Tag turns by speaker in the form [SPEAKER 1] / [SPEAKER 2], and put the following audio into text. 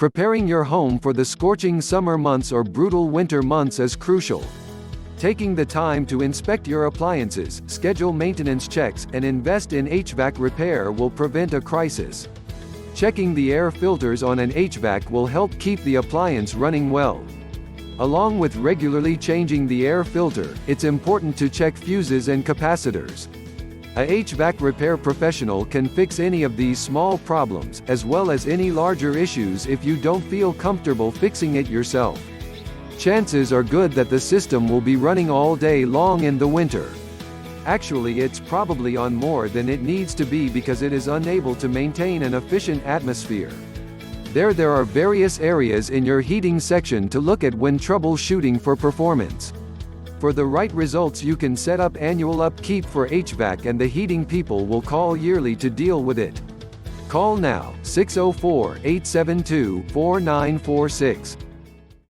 [SPEAKER 1] Preparing your home for the scorching summer months or brutal winter months is crucial. Taking the time to inspect your appliances, schedule maintenance checks, and invest in HVAC repair will prevent a crisis. Checking the air filters on an HVAC will help keep the appliance running well. Along with regularly changing the air filter, it's important to check fuses and capacitors. A HVAC repair professional can fix any of these small problems, as well as any larger issues if you don't feel comfortable fixing it yourself. Chances are good that the system will be running all day long in the winter. Actually, it's probably on more than it needs to be because it is unable to maintain an efficient atmosphere. There are various areas in your heating section to look at when troubleshooting for performance. For the right results, you can set up annual upkeep for HVAC and the heating people will call yearly to deal with it. Call now, 604-872-4946.